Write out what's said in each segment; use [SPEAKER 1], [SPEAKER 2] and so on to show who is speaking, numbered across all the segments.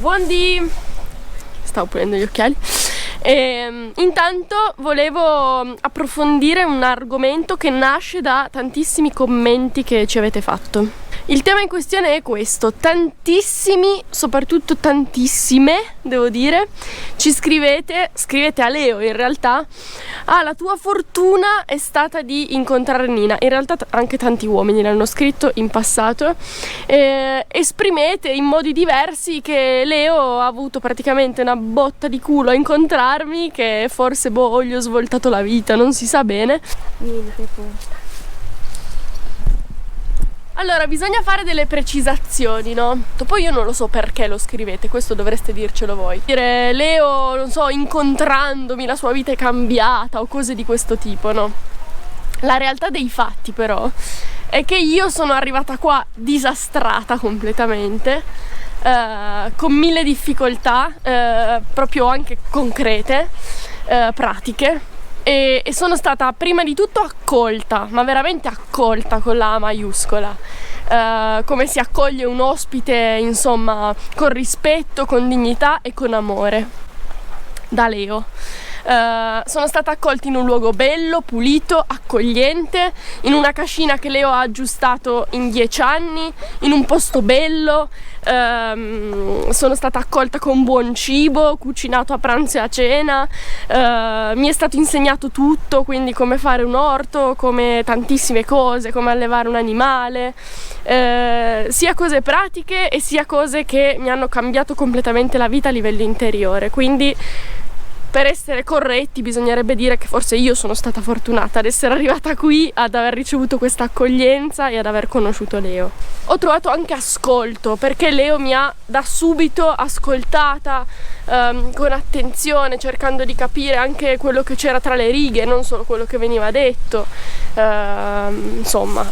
[SPEAKER 1] Buondì! Stavo pulendo gli occhiali. Intanto volevo approfondire un argomento che nasce da tantissimi commenti che ci avete fatto. Il tema in questione è questo: tantissimi, soprattutto tantissime, devo dire, scrivete a Leo in realtà: la tua fortuna è stata di incontrare Nina. In realtà anche tanti uomini l'hanno scritto in passato. Esprimete in modi diversi che Leo ha avuto praticamente una botta di culo a incontrarmi, che forse gli ho svoltato la vita, non si sa bene. Nina, che porta. Allora, bisogna fare delle precisazioni, no? Poi io non lo so perché lo scrivete, questo dovreste dircelo voi. Dire Leo, non so, incontrandomi la sua vita è cambiata o cose di questo tipo, no? La realtà dei fatti però è che io sono arrivata qua disastrata completamente, con mille difficoltà, proprio anche concrete, pratiche. E sono stata prima di tutto accolta, ma veramente accolta con la A maiuscola, come si accoglie un ospite, insomma, con rispetto, con dignità e con amore, da Leo. Sono stata accolta in un luogo bello, pulito, accogliente, in una cascina che Leo ha aggiustato in 10 anni, in un posto bello. Sono stata accolta con buon cibo, cucinato a pranzo e a cena. Mi è stato insegnato tutto, quindi come fare un orto, come tantissime cose, come allevare un animale, sia cose pratiche e sia cose che mi hanno cambiato completamente la vita a livello interiore. Quindi, per essere corretti, bisognerebbe dire che forse io sono stata fortunata ad essere arrivata qui, ad aver ricevuto questa accoglienza e ad aver conosciuto Leo. Ho trovato anche ascolto, perché Leo mi ha da subito ascoltata con attenzione, cercando di capire anche quello che c'era tra le righe, non solo quello che veniva detto. Insomma,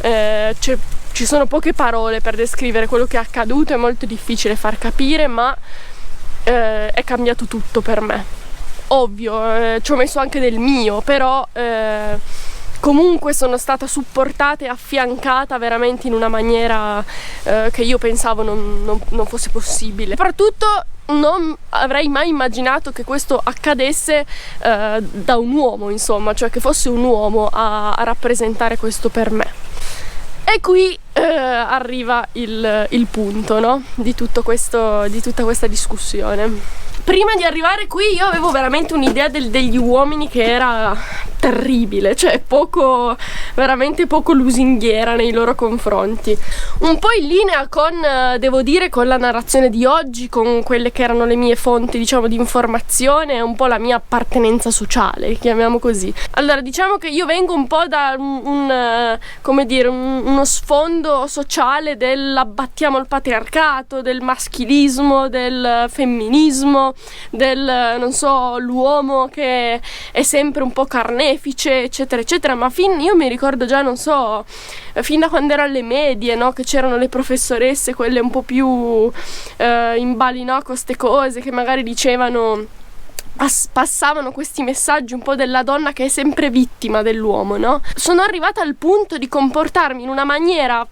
[SPEAKER 1] ci sono poche parole per descrivere quello che è accaduto, è molto difficile far capire, ma è cambiato tutto per me. Ovvio, ci ho messo anche del mio, però comunque sono stata supportata e affiancata veramente in una maniera che io pensavo non fosse possibile. Soprattutto non avrei mai immaginato che questo accadesse da un uomo, insomma, cioè che fosse un uomo a rappresentare questo per me. E qui arriva il punto, no? Di tutta questa discussione. Prima di arrivare qui io avevo veramente un'idea degli uomini che era terribile, cioè veramente poco lusinghiera nei loro confronti. Un po' in linea con, devo dire, con la narrazione di oggi, con quelle che erano le mie fonti, diciamo, di informazione e un po' la mia appartenenza sociale, chiamiamo così. Allora, diciamo che io vengo un po' da uno sfondo sociale dell'abbattiamo il patriarcato, del maschilismo, del femminismo, del, non so, l'uomo che è sempre un po' carnefice, eccetera eccetera. Ma io mi ricordo già, non so, fin da quando ero alle medie, no, che c'erano le professoresse, quelle un po' più in bali, no, con ste cose che magari dicevano, passavano questi messaggi un po' della donna che è sempre vittima dell'uomo, no? Sono arrivata al punto di comportarmi in una maniera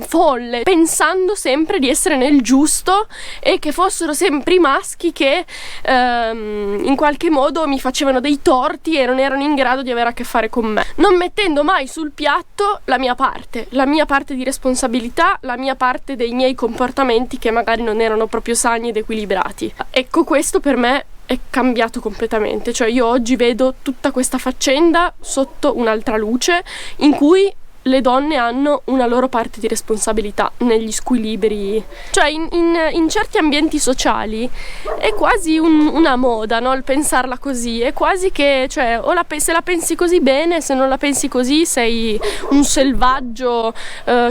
[SPEAKER 1] folle, pensando sempre di essere nel giusto e che fossero sempre i maschi che in qualche modo mi facevano dei torti e non erano in grado di avere a che fare con me, non mettendo mai sul piatto la mia parte di responsabilità, la mia parte dei miei comportamenti che magari non erano proprio sani ed equilibrati. Ecco, questo per me è cambiato completamente, cioè io oggi vedo tutta questa faccenda sotto un'altra luce, in cui le donne hanno una loro parte di responsabilità negli squilibri, cioè in certi ambienti sociali è quasi una moda, no? Il pensarla così, è quasi che, cioè, se la pensi così bene, se non la pensi così sei un selvaggio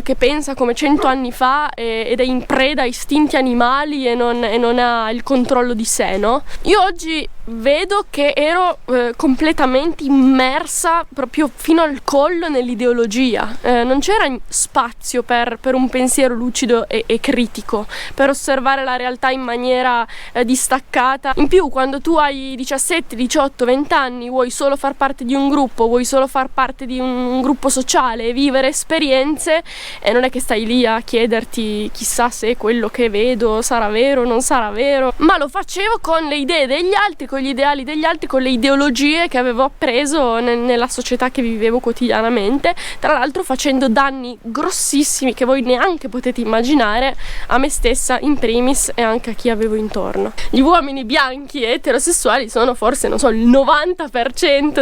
[SPEAKER 1] che pensa come 100 anni fa ed è in preda a istinti animali e non ha il controllo di sé, no? Io oggi vedo che ero completamente immersa proprio fino al collo nell'ideologia, via. Non c'era spazio per un pensiero lucido e critico, per osservare la realtà in maniera distaccata. In più, quando tu hai 17, 18, 20 anni, vuoi solo far parte di un gruppo, vuoi solo far parte di un gruppo sociale e vivere esperienze, e non è che stai lì a chiederti chissà se quello che vedo sarà vero o non sarà vero, ma lo facevo con le idee degli altri, con gli ideali degli altri, con le ideologie che avevo appreso nella società che vivevo quotidianamente, tra l'altro facendo danni grossissimi che voi neanche potete immaginare a me stessa in primis e anche a chi avevo intorno. Gli uomini bianchi e eterosessuali sono forse, non so, il 90%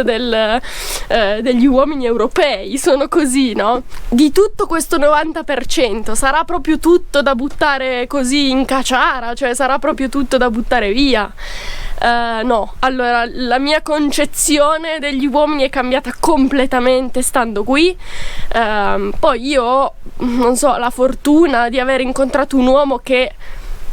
[SPEAKER 1] degli uomini europei, sono così, no? Di tutto questo 90% sarà proprio tutto da buttare così in caciara, cioè sarà proprio tutto da buttare via? No, allora la mia concezione degli uomini è cambiata completamente stando qui. Poi io ho, non so, la fortuna di aver incontrato un uomo che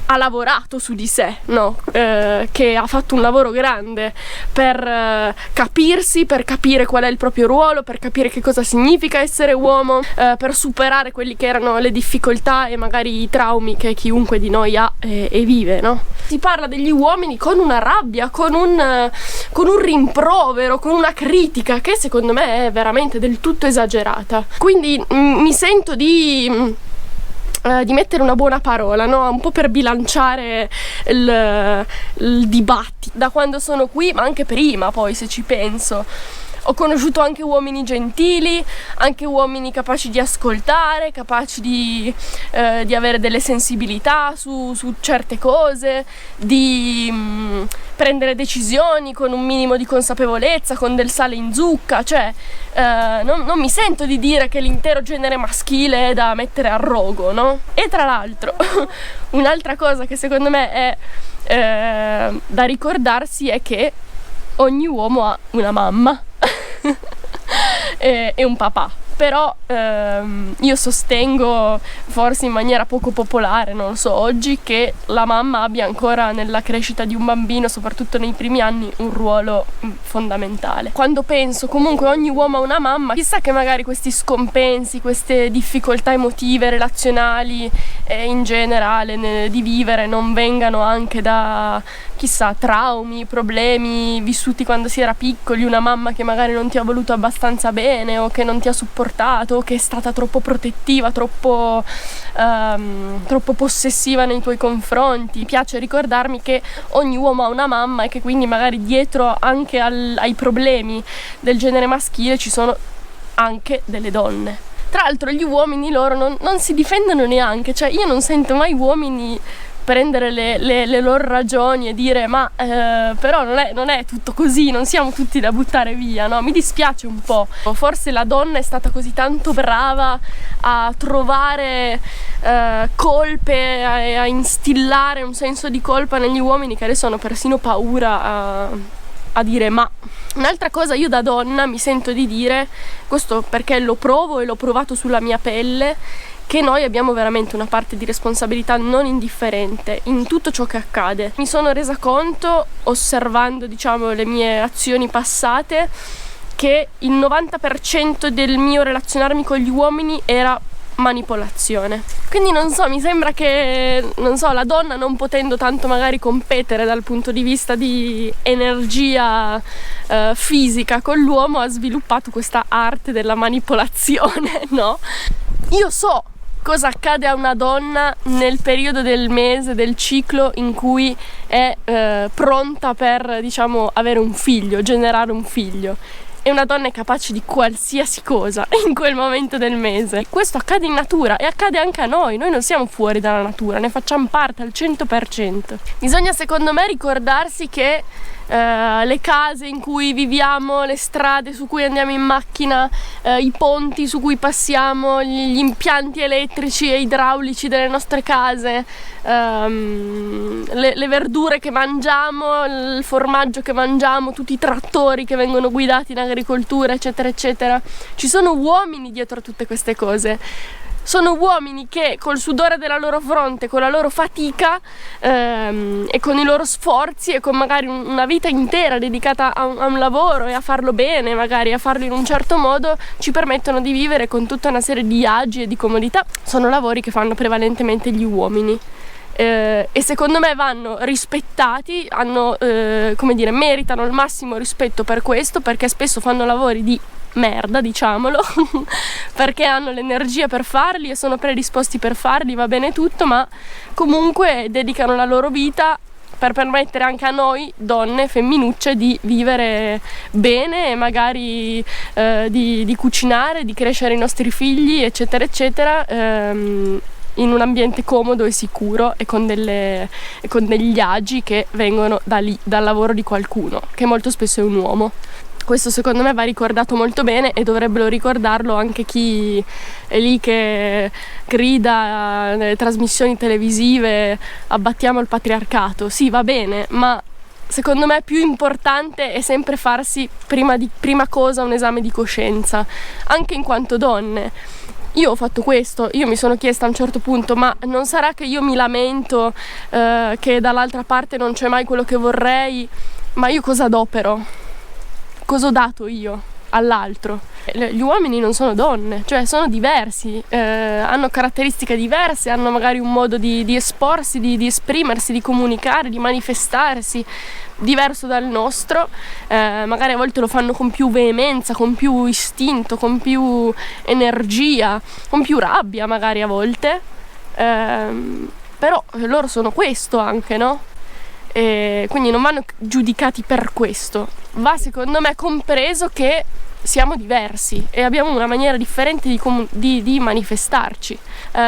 [SPEAKER 1] ha lavorato su di sé, no? Che ha fatto un lavoro grande per capirsi, per capire qual è il proprio ruolo, per capire che cosa significa essere uomo, per superare quelli che erano le difficoltà e magari i traumi che chiunque di noi ha e vive, no? Si parla degli uomini con una rabbia, con un rimprovero, con una critica che secondo me è veramente del tutto esagerata. Quindi mi sento di mettere una buona parola, no? Un po' per bilanciare il dibattito. Da quando sono qui, ma anche prima, poi, se ci penso, ho conosciuto anche uomini gentili, anche uomini capaci di ascoltare, capaci di avere delle sensibilità su certe cose, di prendere decisioni con un minimo di consapevolezza, con del sale in zucca. Cioè non mi sento di dire che l'intero genere maschile è da mettere a rogo, no? E tra l'altro un'altra cosa che secondo me è da ricordarsi è che ogni uomo ha una mamma e un papà. Però io sostengo, forse in maniera poco popolare, non lo so, oggi, che la mamma abbia ancora nella crescita di un bambino, soprattutto nei primi anni, un ruolo fondamentale. Quando penso comunque ogni uomo ha una mamma, chissà che magari questi scompensi, queste difficoltà emotive, relazionali in generale di vivere non vengano anche da, chissà, traumi, problemi vissuti quando si era piccoli, una mamma che magari non ti ha voluto abbastanza bene o che non ti ha supportato, o che è stata troppo protettiva, troppo possessiva nei tuoi confronti. Mi piace ricordarmi che ogni uomo ha una mamma e che quindi magari dietro anche ai problemi del genere maschile ci sono anche delle donne. Tra l'altro gli uomini loro non si difendono neanche, cioè io non sento mai uomini prendere le loro ragioni e dire ma però non è tutto così, non siamo tutti da buttare via, no? Mi dispiace un po'. Forse la donna è stata così tanto brava a trovare colpe, a instillare un senso di colpa negli uomini, che adesso hanno persino paura a dire ma. Un'altra cosa, io da donna mi sento di dire, questo perché lo provo e l'ho provato sulla mia pelle, che noi abbiamo veramente una parte di responsabilità non indifferente in tutto ciò che accade. Mi sono resa conto, osservando, diciamo, le mie azioni passate, che il 90% del mio relazionarmi con gli uomini era manipolazione. Quindi non so, mi sembra che, non so, la donna, non potendo tanto magari competere dal punto di vista di energia fisica con l'uomo, ha sviluppato questa arte della manipolazione, no? Io so cosa accade a una donna nel periodo del mese, del ciclo in cui è pronta per, diciamo, avere un figlio, generare un figlio. E una donna è capace di qualsiasi cosa in quel momento del mese. Questo accade in natura e accade anche a noi non siamo fuori dalla natura, ne facciamo parte al 100%. Bisogna, secondo me, ricordarsi che le case in cui viviamo, le strade su cui andiamo in macchina, i ponti su cui passiamo, gli impianti elettrici e idraulici delle nostre case, le verdure che mangiamo, il formaggio che mangiamo, tutti i trattori che vengono guidati in agricoltura, eccetera eccetera, ci sono uomini dietro a tutte queste cose. Sono uomini che col sudore della loro fronte, con la loro fatica e con i loro sforzi e con magari una vita intera dedicata a un lavoro e a farlo bene, magari a farlo in un certo modo, ci permettono di vivere con tutta una serie di agi e di comodità. Sono lavori che fanno prevalentemente gli uomini. E secondo me vanno rispettati, meritano il massimo rispetto per questo, perché spesso fanno lavori di merda, diciamolo, perché hanno l'energia per farli e sono predisposti per farli, va bene tutto, ma comunque dedicano la loro vita per permettere anche a noi donne, femminucce, di vivere bene e magari di cucinare, di crescere i nostri figli, eccetera eccetera, in un ambiente comodo e sicuro e con degli agi che vengono da lì, dal lavoro di qualcuno, che molto spesso è un uomo. Questo secondo me va ricordato molto bene e dovrebbero ricordarlo anche chi è lì che grida nelle trasmissioni televisive: abbattiamo il patriarcato. Sì, va bene, ma secondo me più importante è sempre farsi prima cosa un esame di coscienza, anche in quanto donne. Io ho fatto questo, io mi sono chiesta a un certo punto: ma non sarà che io mi lamento che dall'altra parte non c'è mai quello che vorrei, ma io cosa do però? Cosa ho dato io all'altro? Gli uomini non sono donne, cioè sono diversi, hanno caratteristiche diverse, hanno magari un modo di esporsi, di esprimersi, di comunicare, di manifestarsi diverso dal nostro, magari a volte lo fanno con più veemenza, con più istinto, con più energia, con più rabbia magari a volte, però loro sono questo anche, no? E quindi non vanno giudicati per questo, va secondo me compreso che siamo diversi e abbiamo una maniera differente di manifestarci.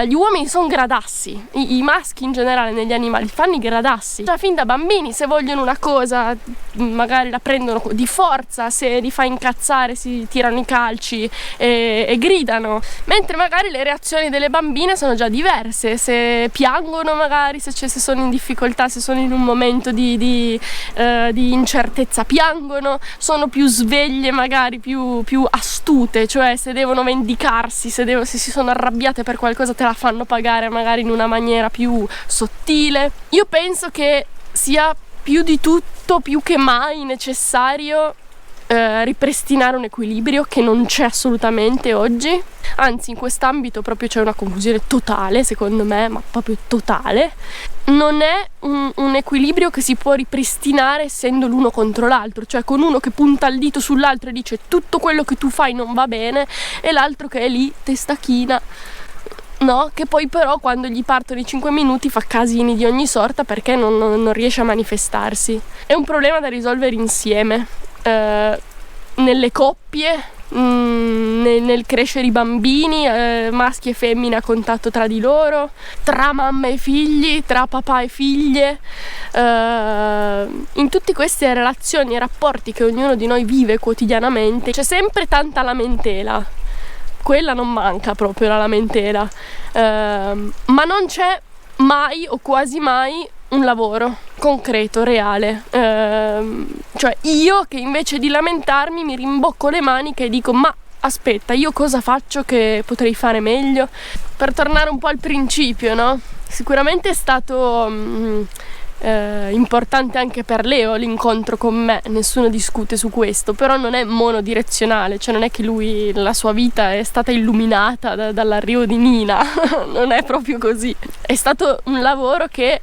[SPEAKER 1] Gli uomini sono gradassi, i maschi in generale negli animali fanno i gradassi, cioè fin da bambini se vogliono una cosa magari la prendono di forza, se li fa incazzare si tirano i calci e gridano, mentre magari le reazioni delle bambine sono già diverse, se piangono magari, se sono in difficoltà, se sono in un momento di incertezza piangono, sono più sveglie magari, più astute, cioè se devono vendicarsi, se si sono arrabbiate per qualcosa te la fanno pagare magari in una maniera più sottile. Io penso che sia più di tutto, più che mai necessario ripristinare un equilibrio che non c'è assolutamente oggi, anzi in quest'ambito proprio c'è una confusione totale secondo me, ma proprio totale. Non è un equilibrio che si può ripristinare essendo l'uno contro l'altro, cioè con uno che punta il dito sull'altro e dice tutto quello che tu fai non va bene, e l'altro che è lì testa china, no? Che poi però quando gli partono i 5 minuti fa casini di ogni sorta perché non riesce a manifestarsi. È un problema da risolvere insieme, nelle coppie, nel crescere i bambini, maschi e femmine a contatto tra di loro, tra mamma e figli, tra papà e figlie, in tutte queste relazioni e rapporti che ognuno di noi vive quotidianamente c'è sempre tanta lamentela. Quella non manca proprio, la lamentela, ma non c'è mai o quasi mai un lavoro concreto, reale, cioè io che invece di lamentarmi mi rimbocco le maniche e dico: ma aspetta, io cosa faccio che potrei fare meglio? Per tornare un po' al principio, no? Sicuramente è stato importante anche per Leo l'incontro con me, nessuno discute su questo, però non è monodirezionale, cioè non è che la sua vita è stata illuminata dall'arrivo di Nina non è proprio così, è stato un lavoro che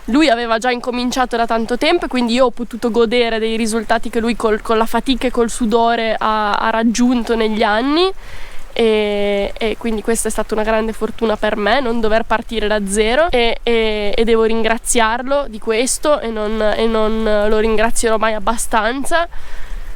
[SPEAKER 1] lui aveva già incominciato da tanto tempo, quindi io ho potuto godere dei risultati che lui con la fatica e col sudore ha raggiunto negli anni, e quindi questa è stata una grande fortuna per me, non dover partire da zero, e devo ringraziarlo di questo e non lo ringrazierò mai abbastanza.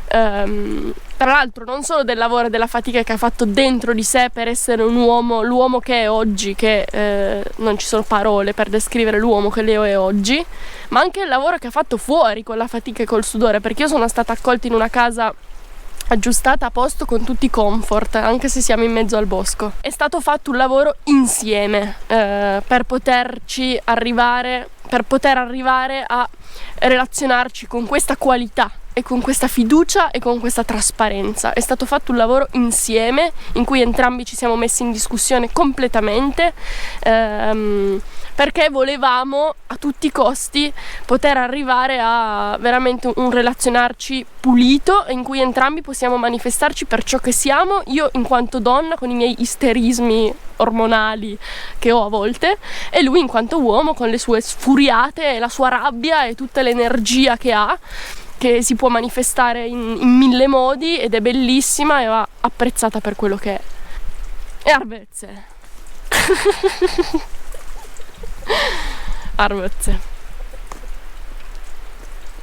[SPEAKER 1] Tra l'altro non solo del lavoro e della fatica che ha fatto dentro di sé per essere un uomo, l'uomo che è oggi, che non ci sono parole per descrivere l'uomo che Leo è oggi, ma anche il lavoro che ha fatto fuori con la fatica e col sudore, perché io sono stata accolta in una casa aggiustata a posto con tutti i comfort, anche se siamo in mezzo al bosco. È stato fatto un lavoro insieme per poter arrivare a relazionarci con questa qualità e con questa fiducia e con questa trasparenza. È stato fatto un lavoro insieme in cui entrambi ci siamo messi in discussione completamente, perché volevamo a tutti i costi poter arrivare a veramente un relazionarci pulito, in cui entrambi possiamo manifestarci per ciò che siamo, io in quanto donna con i miei isterismi ormonali che ho a volte, e lui in quanto uomo con le sue sfuriate e la sua rabbia e tutta l'energia che ha, che si può manifestare in mille modi ed è bellissima e va apprezzata per quello che è. E Arvezze. Arvezze.